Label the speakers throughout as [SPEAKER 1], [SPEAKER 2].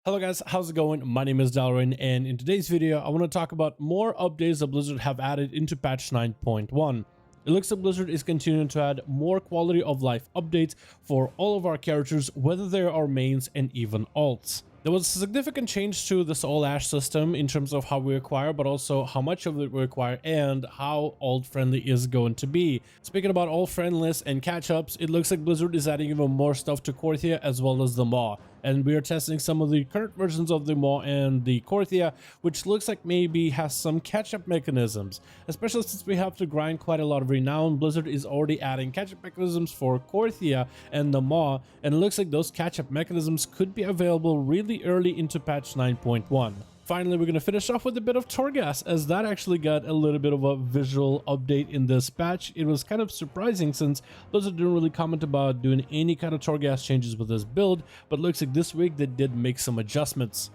[SPEAKER 1] Hello guys, how's it going? My name is Dalaran, and in today's video I want to talk about more updates that Blizzard have added into patch 9.1. It looks like Blizzard is continuing to add more quality of life updates for all of our characters, whether they are mains and even alts. There was a significant change to the Soul Ash system in terms of how we acquire, but also how much of it we acquire and how alt friendly is going to be. Speaking about alt friendliness and catch-ups, it looks like Blizzard is adding even more stuff to Korthia as well as the Maw. And we are testing some of the current versions of the Maw and the Korthia, which looks like maybe has some catch-up mechanisms. Especially since we have to grind quite a lot of renown, Blizzard is already adding catch-up mechanisms for Korthia and the Maw, and it looks like those catch-up mechanisms could be available really early into patch 9.1. Finally, we're going to finish off with a bit of Torghast, as that actually got a little bit of a visual update in this patch. It was kind of surprising since Blizzard didn't really comment about doing any kind of Torghast changes with this build, but looks like this week they did make some adjustments.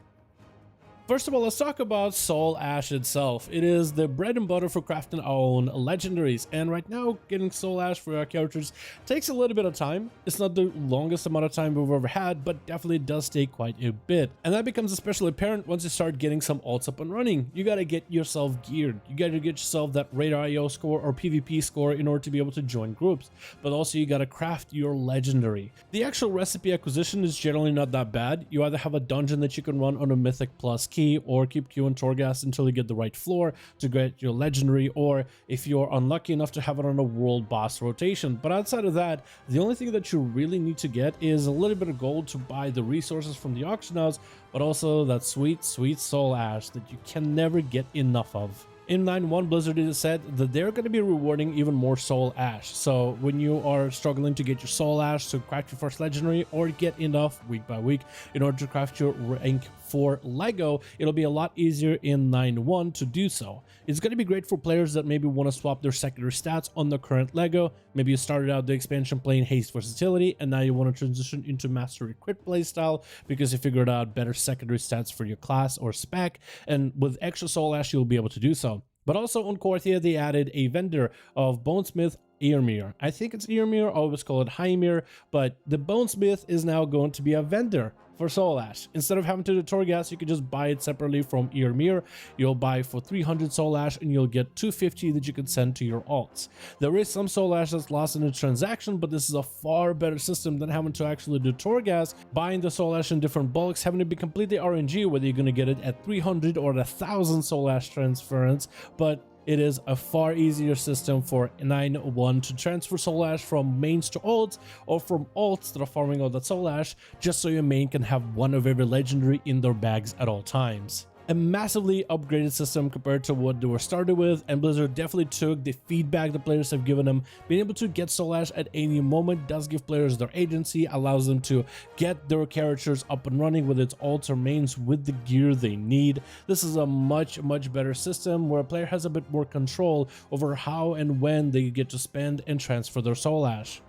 [SPEAKER 1] First of all, let's talk about Soul Ash itself. It is the bread and butter for crafting our own legendaries, and right now getting Soul Ash for our characters takes a little bit of time. It's not the longest amount of time we've ever had, but definitely does take quite a bit. And that becomes especially apparent once you start getting some alts up and running. You gotta get yourself geared. You gotta get yourself that Radar IO score or PvP score in order to be able to join groups, but also you gotta craft your legendary. The actual recipe acquisition is generally not that bad. You either have a dungeon that you can run on a Mythic Plus key, or keep queuing Torghast until you get the right floor to get your legendary, or if you're unlucky enough to have it on a world boss rotation. But outside of that, the only thing that you really need to get is a little bit of gold to buy the resources from the auction house, but also that sweet Soul Ash that you can never get enough of. In 9.1, Blizzard has said that they're going to be rewarding even more Soul Ash. So when you are struggling to get your Soul Ash to craft your first legendary, or get enough week by week in order to craft your rank 4 Lego, it'll be a lot easier in 9.1 to do so. It's going to be great for players that maybe want to swap their secondary stats on the current Lego. Maybe you started out the expansion playing haste versatility, and now you want to transition into mastery crit playstyle because you figured out better secondary stats for your class or spec, and with extra Soul Ash you'll be able to do so. But also on Korthia, they added a vendor of Bonesmith Earmere. I think it's Earmere, I always call it Hymere, but the Bonesmith is now going to be a vendor for Soul Ash. Instead of having to do Torghast, you can just buy it separately from Earmere. You'll buy for 300 Soul Ash and you'll get 250 that you can send to your alts. There is some Soul Ash that's lost in a transaction, but this is a far better system than having to actually do Torghast, buying the Soul Ash in different bulks, having to be completely RNG whether you're going to get it at 300 or 1,000 Soul Ash transference. But it is a far easier system for 9.1 to transfer Soul Ash from mains to alts, or from alts that are farming all that Soul Ash, just so your main can have one of every legendary in their bags at all times. A massively upgraded system compared to what they were started with, and Blizzard definitely took the feedback the players have given them. Being able to get Soul Ash at any moment does give players their agency, allows them to get their characters up and running with its alts or mains with the gear they need. This is a much better system where a player has a bit more control over how and when they get to spend and transfer their Soul Ash.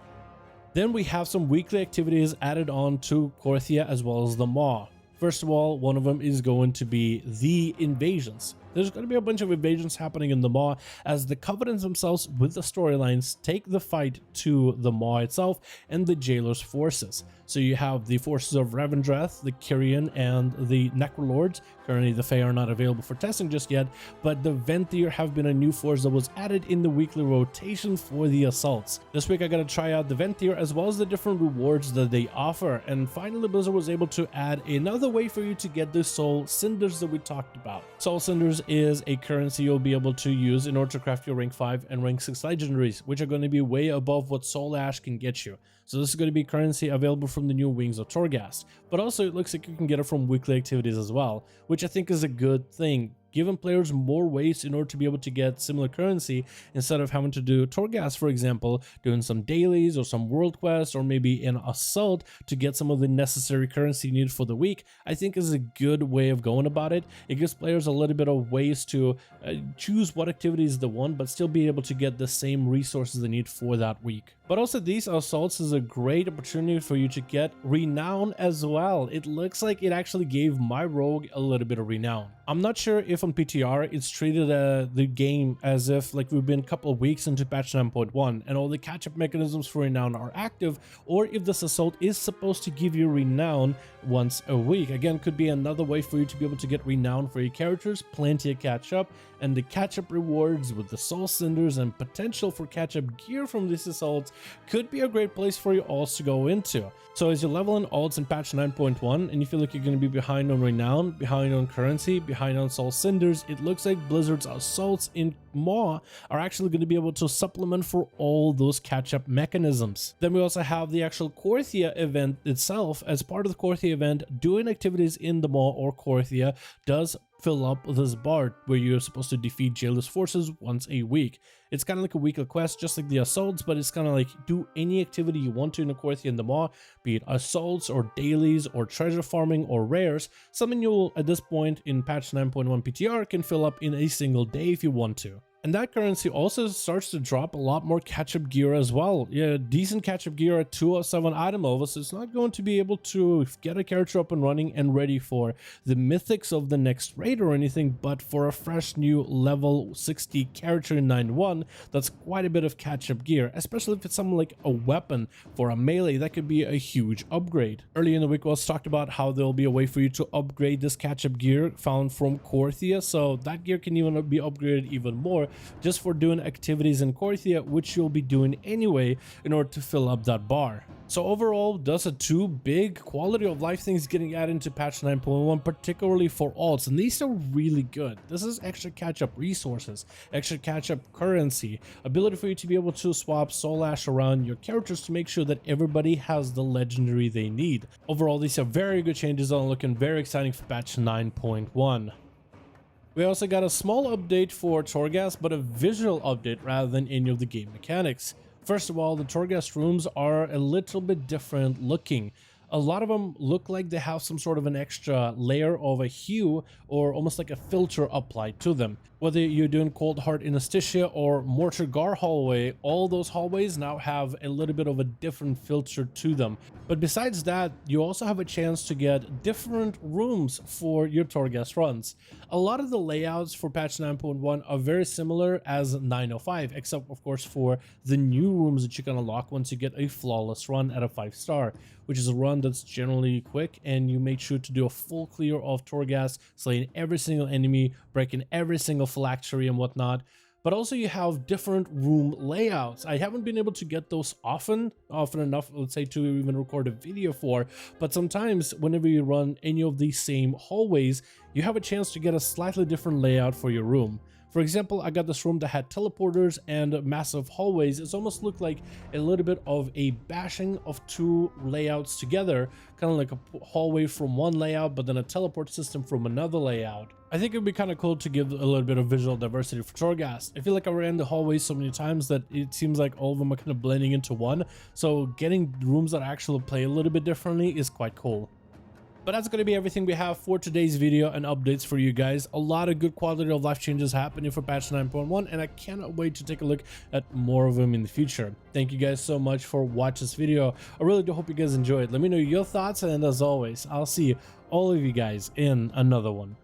[SPEAKER 1] Then we have some weekly activities added on to Korthia as well as the Maw. First of all, one of them is going to be the invasions. There's going to be a bunch of invasions happening in the Maw as the Covenants themselves with the storylines take the fight to the Maw itself and the Jailer's forces. So you have the forces of Revendreth, the Kyrian, and the Necrolords. Currently the Fae are not available for testing just yet, but the Venthyr have been a new force that was added in the weekly rotation for the assaults. This week I got to try out the Venthyr as well as the different rewards that they offer, and finally Blizzard was able to add another way for you to get the Soul Cinders that we talked about. Soul Cinders is a currency you'll be able to use in order to craft your rank 5 and rank 6 legendaries, which are going to be way above what Soul Ash can get you. So this is going to be currency available from the new Wings of Torghast, but also it looks like you can get it from weekly activities as well, which I think is a good thing, giving players more ways in order to be able to get similar currency instead of having to do Torghast, for example, doing some dailies or some world quests or maybe an assault to get some of the necessary currency needed for the week. I think is a good way of going about it. It gives players a little bit of ways to choose what activity is the one, but still be able to get the same resources they need for that week. But also these assaults is a great opportunity for you to get renown as well. It looks like it actually gave my rogue a little bit of renown. I'm not sure if on PTR it's treated the game as if like we've been a couple of weeks into patch 9.1 and all the catch-up mechanisms for renown are active, or if this assault is supposed to give you renown once a week. Again, could be another way for you to be able to get renown for your characters, plenty of catch-up, and the catch-up rewards with the soul cinders and potential for catch-up gear from these assaults could be a great place for you alts to go into. So as you level in alts in patch 9.1 and you feel like you're going to be behind on renown, behind on currency, behind on soul cinders, it looks like Blizzard's assaults in Maw are actually going to be able to supplement for all those catch-up mechanisms. Then we also have the actual Korthia event itself. As part of the Korthia event, doing activities in the Maw or Korthia does fill up this bar where you're supposed to defeat jailers forces once a week. It's kind of like a weekly quest, just like the assaults, but it's kind of like do any activity you want to in the Korthia and the Maw, be it assaults or dailies or treasure farming or rares, something you'll at this point in patch 9.1 PTR can fill up in a single day if you want to. And that currency also starts to drop a lot more catch-up gear as well. Yeah, decent catch-up gear at 207 item levels, so it's not going to be able to get a character up and running and ready for the mythics of the next raid or anything, but for a fresh new level 60 character in 9.1, that's quite a bit of catch-up gear, especially if it's something like a weapon for a melee. That could be a huge upgrade. Earlier in the week, we also talked about how there'll be a way for you to upgrade this catch-up gear found from Korthia, so that gear can even be upgraded even more, just for doing activities in Korthia, which you'll be doing anyway in order to fill up that bar. So overall, those are two big quality of life things getting added into patch 9.1, particularly for alts, and these are really good. This is extra catch-up resources, extra catch-up currency, ability for you to be able to swap soul ash around your characters to make sure that everybody has the legendary they need. Overall, these are very good changes and looking very exciting for patch 9.1. We also got a small update for Torghast, but a visual update rather than any of the game mechanics. First of all, the Torghast rooms are a little bit different looking. A lot of them look like they have some sort of an extra layer of a hue or almost like a filter applied to them. Whether you're doing Cold Heart Anesthesia or Mortar hallway, all those hallways now have a little bit of a different filter to them. But besides that, you also have a chance to get different rooms for your Torghast runs. A lot of the layouts for patch 9.1 are very similar as 9.05, except of course for the new rooms that you can unlock once you get a flawless run at a 5-star, which is a run that's generally quick and you make sure to do a full clear of Torghast, slaying every single enemy, breaking every single phylactery and whatnot. But also you have different room layouts. I haven't been able to get those often enough, let's say, to even record a video for, but sometimes whenever you run any of these same hallways, you have a chance to get a slightly different layout for your room. For example, I got this room that had teleporters and massive hallways. It almost looked like a little bit of a bashing of two layouts together, kind of like a hallway from one layout, but then a teleport system from another layout. I think it would be kind of cool to give a little bit of visual diversity for Torghast. I feel like I ran the hallways so many times that it seems like all of them are kind of blending into one. So getting rooms that actually play a little bit differently is quite cool. But that's going to be everything we have for today's video and updates for you guys. A lot of good quality of life changes happening for patch 9.1, and I cannot wait to take a look at more of them in the future. Thank you guys so much for watching this video. I really do hope you guys enjoyed. Let me know your thoughts, and as always, I'll see all of you guys in another one.